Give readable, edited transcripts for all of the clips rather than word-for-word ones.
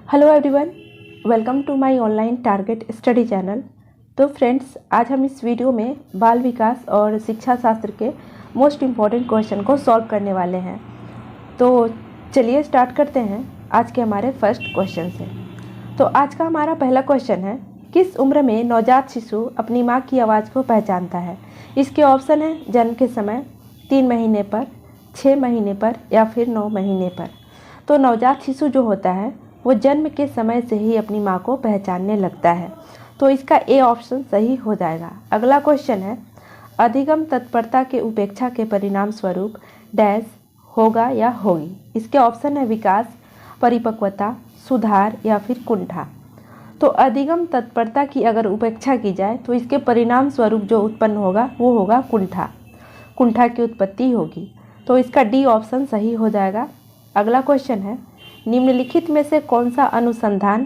Hello everyone, welcome to my online target study channel. तो friends, आज हम इस वीडियो में बाल विकास और शिक्षा शास्त्र के मोस्ट इम्पॉर्टेंट क्वेश्चन को सॉल्व करने वाले हैं। तो चलिए स्टार्ट करते हैं आज के हमारे फर्स्ट क्वेश्चन से। तो आज का हमारा पहला क्वेश्चन है, किस उम्र में नवजात शिशु अपनी माँ की आवाज़ को पहचानता है? इसके ऑप्शन है जन्म के समय, 3 महीने पर, 6 महीने पर या फिर 9 महीने पर। तो नवजात शिशु जो होता है वो जन्म के समय से ही अपनी माँ को पहचानने लगता है। तो इसका ए ऑप्शन सही हो जाएगा। अगला क्वेश्चन है, अधिगम तत्परता के उपेक्षा के परिणाम स्वरूप डैश होगा या होगी? इसके ऑप्शन है विकास, परिपक्वता, सुधार या फिर कुंठा। तो अधिगम तत्परता की अगर उपेक्षा की जाए तो इसके परिणाम स्वरूप जो उत्पन्न होगा वो होगा कुंठा। कुंठा की उत्पत्ति होगी। तो इसका डी ऑप्शन सही हो जाएगा। अगला क्वेश्चन है, निम्नलिखित में से कौन सा अनुसंधान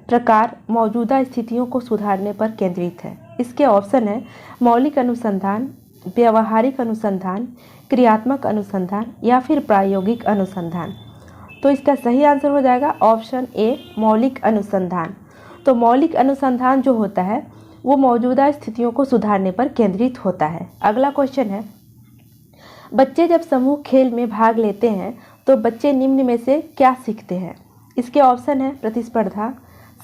प्रकार मौजूदा स्थितियों को सुधारने पर केंद्रित है? इसके ऑप्शन है मौलिक अनुसंधान, व्यवहारिक अनुसंधान, क्रियात्मक अनुसंधान या फिर प्रायोगिक अनुसंधान। तो इसका सही आंसर हो जाएगा ऑप्शन ए, मौलिक अनुसंधान। तो मौलिक अनुसंधान जो होता है वो मौजूदा स्थितियों को सुधारने पर केंद्रित होता है। अगला क्वेश्चन है, बच्चे जब समूह खेल में भाग लेते हैं तो बच्चे निम्न में से क्या सीखते हैं? इसके ऑप्शन है प्रतिस्पर्धा,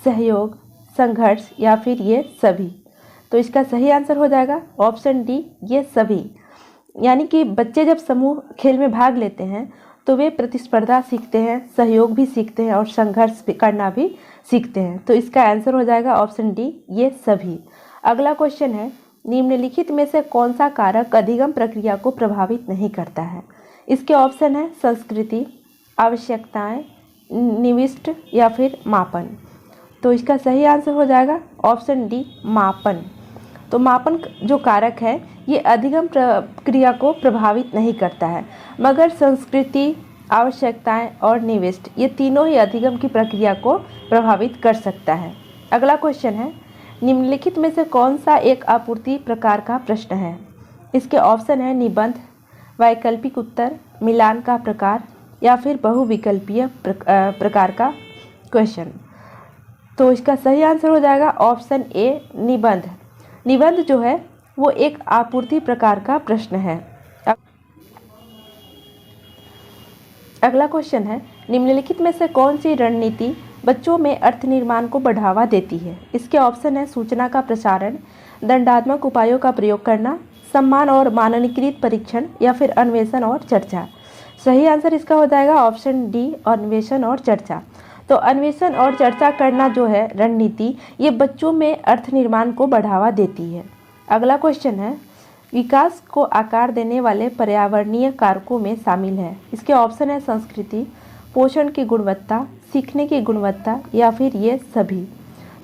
सहयोग, संघर्ष या फिर ये सभी। तो इसका सही आंसर हो जाएगा ऑप्शन डी, ये सभी। यानी कि बच्चे जब समूह खेल में भाग लेते हैं तो वे प्रतिस्पर्धा सीखते हैं, सहयोग भी सीखते हैं और संघर्ष करना भी सीखते हैं। तो इसका आंसर हो जाएगा ऑप्शन डी, ये सभी। अगला क्वेश्चन है, निम्नलिखित में से कौन सा कारक अधिगम प्रक्रिया को प्रभावित नहीं करता है? इसके ऑप्शन है संस्कृति, आवश्यकताएं, निविष्ट या फिर मापन। तो इसका सही आंसर हो जाएगा ऑप्शन डी, मापन। तो मापन जो कारक है ये अधिगम प्रक्रिया को प्रभावित नहीं करता है, मगर संस्कृति, आवश्यकताएं और निविष्ट ये तीनों ही अधिगम की प्रक्रिया को प्रभावित कर सकता है। अगला क्वेश्चन है, निम्नलिखित में से कौन सा एक आपूर्ति प्रकार का प्रश्न है? इसके ऑप्शन है निबंध, वैकल्पिक उत्तर, मिलान का प्रकार या फिर बहुविकल्पीय प्रकार का क्वेश्चन। तो इसका सही आंसर हो जाएगा ऑप्शन ए, निबंध। निबंध जो है वो एक आपूर्ति प्रकार का प्रश्न है। अगला क्वेश्चन है, निम्नलिखित में से कौन सी रणनीति बच्चों में अर्थ निर्माण को बढ़ावा देती है? इसके ऑप्शन है सूचना का प्रसारण, दंडात्मक उपायों का प्रयोग करना, सम्मान और मानकीकृत परीक्षण या फिर अन्वेषण और चर्चा। सही आंसर इसका हो जाएगा ऑप्शन डी, अन्वेषण और चर्चा। तो अन्वेषण और चर्चा करना जो है रणनीति, ये बच्चों में अर्थ निर्माण को बढ़ावा देती है। अगला क्वेश्चन है, विकास को आकार देने वाले पर्यावरणीय कारकों में शामिल है? इसके ऑप्शन है संस्कृति, पोषण की गुणवत्ता, सीखने की गुणवत्ता या फिर ये सभी।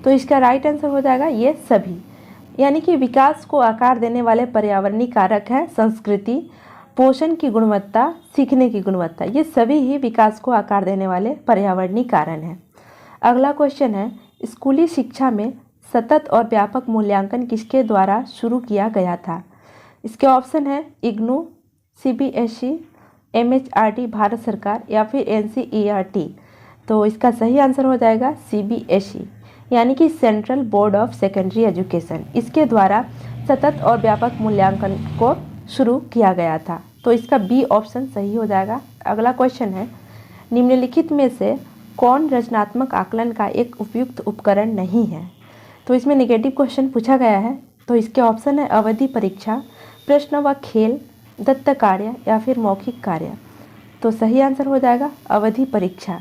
तो इसका राइट आंसर हो जाएगा ये सभी। यानी कि विकास को आकार देने वाले पर्यावरणीय कारक हैं संस्कृति, पोषण की गुणवत्ता, सीखने की गुणवत्ता, ये सभी ही विकास को आकार देने वाले पर्यावरणीय कारण हैं। अगला क्वेश्चन है, स्कूली शिक्षा में सतत और व्यापक मूल्यांकन किसके द्वारा शुरू किया गया था? इसके ऑप्शन है इग्नू, CBSE, MHRD भारत सरकार या फिर NCERT। तो इसका सही आंसर हो जाएगा CBSE, यानी कि central board of secondary education. इसके द्वारा सतत और व्यापक मूल्यांकन को शुरू किया गया था। तो इसका बी ऑप्शन सही हो जाएगा। अगला क्वेश्चन है, निम्नलिखित में से कौन रचनात्मक आकलन का एक उपयुक्त उपकरण नहीं है? तो इसमें नेगेटिव क्वेश्चन पूछा गया है। तो इसके ऑप्शन है अवधि परीक्षा, प्रश्न व खेल, दत्त कार्य या फिर मौखिक कार्य। तो सही आंसर हो जाएगा अवधि परीक्षा।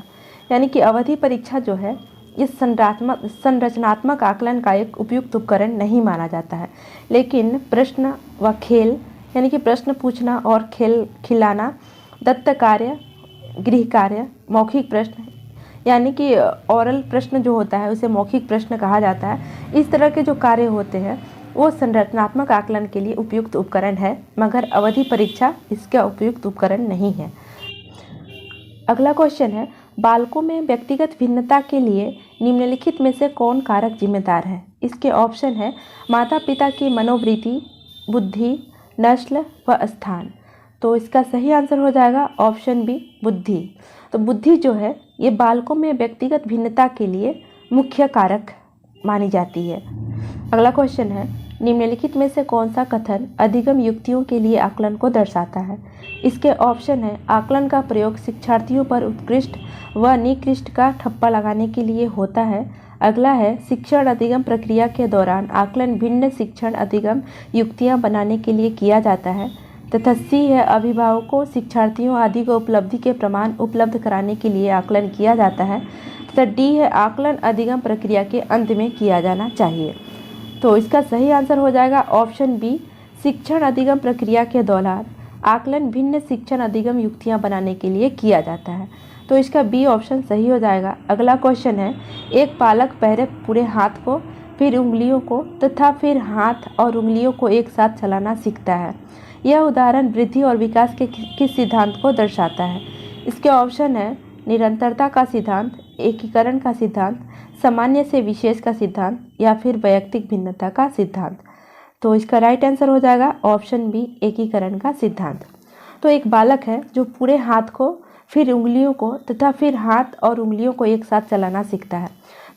यानी कि अवधि परीक्षा जो है इस संरचनात्मक आकलन का एक उपयुक्त उपकरण नहीं माना जाता है, लेकिन प्रश्न व खेल यानी कि प्रश्न पूछना और खेल खिलाना, दत्त कार्य, गृह कार्य, मौखिक प्रश्न यानी कि ओरल प्रश्न जो होता है उसे मौखिक प्रश्न कहा जाता है, इस तरह के जो कार्य होते हैं वो संरचनात्मक आकलन के लिए उपयुक्त उपकरण है, मगर अवधि परीक्षा इसका उपयुक्त उपकरण नहीं है। अगला क्वेश्चन है, बालकों में व्यक्तिगत भिन्नता के लिए निम्नलिखित में से कौन कारक जिम्मेदार है? इसके ऑप्शन है माता पिता की मनोवृत्ति, बुद्धि, नस्ल व स्थान। तो इसका सही आंसर हो जाएगा ऑप्शन बी बुद्धि। तो बुद्धि जो है ये बालकों में व्यक्तिगत भिन्नता के लिए मुख्य कारक मानी जाती है। अगला क्वेश्चन है, निम्नलिखित में से कौन सा कथन अधिगम युक्तियों के लिए आकलन को दर्शाता है? इसके ऑप्शन है, आकलन का प्रयोग शिक्षार्थियों पर उत्कृष्ट व निकृष्ट का ठप्पा लगाने के लिए होता है। अगला है, शिक्षण अधिगम प्रक्रिया के दौरान आकलन भिन्न शिक्षण अधिगम युक्तियां बनाने के लिए किया जाता है। तथा सी है, अभिभावकों शिक्षार्थियों आदि को उपलब्धि के प्रमाण उपलब्ध कराने के लिए आकलन किया जाता है। तथा डी है, आकलन अधिगम प्रक्रिया के अंत में किया जाना चाहिए। तो इसका सही आंसर हो जाएगा ऑप्शन बी, शिक्षण अधिगम प्रक्रिया के दौरान आकलन भिन्न शिक्षण अधिगम युक्तियां बनाने के लिए किया जाता है। तो इसका बी ऑप्शन सही हो जाएगा। अगला क्वेश्चन है, एक बालक पहले पूरे हाथ को, फिर उंगलियों को तथा फिर हाथ और उंगलियों को एक साथ चलाना सीखता है। यह उदाहरण वृद्धि और विकास के किस सिद्धांत को दर्शाता है? इसके ऑप्शन है, निरंतरता का सिद्धांत, एकीकरण का सिद्धांत, सामान्य से विशेष का सिद्धांत या फिर वैयक्तिक भिन्नता का सिद्धांत। तो इसका राइट आंसर हो जाएगा ऑप्शन बी, एकीकरण का सिद्धांत। तो एक बालक है जो पूरे हाथ को, फिर उंगलियों को तथा फिर हाथ और उंगलियों को एक साथ चलाना सीखता है।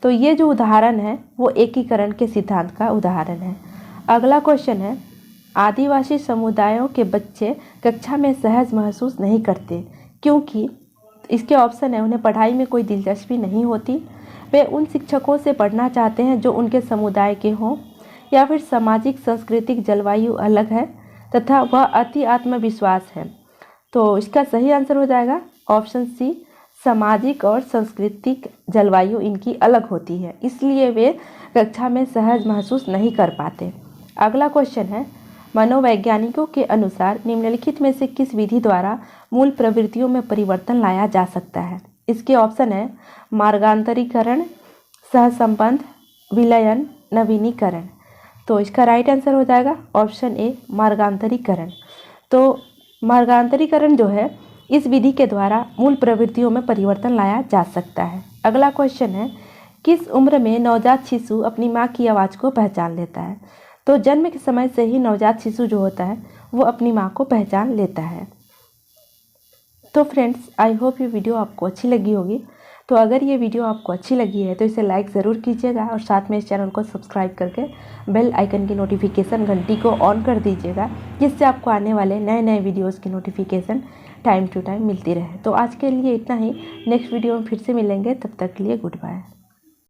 तो ये जो उदाहरण है वो एकीकरण के सिद्धांत का उदाहरण है। अगला क्वेश्चन है, आदिवासी समुदायों के बच्चे कक्षा में सहज महसूस नहीं करते क्योंकि? इसके ऑप्शन है, उन्हें पढ़ाई में कोई दिलचस्पी नहीं होती, वे उन शिक्षकों से पढ़ना चाहते हैं जो उनके समुदाय के हों, या फिर सामाजिक सांस्कृतिक जलवायु अलग है तथा वह अति आत्मविश्वास है। तो इसका सही आंसर हो जाएगा ऑप्शन सी, सामाजिक और सांस्कृतिक जलवायु इनकी अलग होती है, इसलिए वे कक्षा में सहज महसूस नहीं कर पाते। अगला क्वेश्चन है, मनोवैज्ञानिकों के अनुसार निम्नलिखित में से किस विधि द्वारा मूल प्रवृत्तियों में परिवर्तन लाया जा सकता है? इसके ऑप्शन है, मार्गांतरीकरण, सहसंबंध, विलयन, नवीनीकरण। तो इसका राइट आंसर हो जाएगा ऑप्शन ए, मार्गांतरीकरण। तो मार्गांतरीकरण जो है इस विधि के द्वारा मूल प्रवृत्तियों में परिवर्तन लाया जा सकता है। अगला क्वेश्चन है, किस उम्र में नवजात शिशु अपनी माँ की आवाज़ को पहचान लेता है? तो जन्म के समय से ही नवजात शिशु जो होता है वो अपनी माँ को पहचान लेता है। तो फ्रेंड्स, आई होप ये वीडियो आपको अच्छी लगी होगी। तो अगर ये वीडियो आपको अच्छी लगी है तो इसे लाइक ज़रूर कीजिएगा और साथ में इस चैनल को सब्सक्राइब करके बेल आइकन की नोटिफिकेशन घंटी को ऑन कर दीजिएगा, जिससे आपको आने वाले नए नए वीडियोस की नोटिफिकेशन टाइम टू टाइम मिलती रहे। तो आज के लिए इतना ही, नेक्स्ट वीडियो में फिर से मिलेंगे, तब तक के लिए गुड बाय।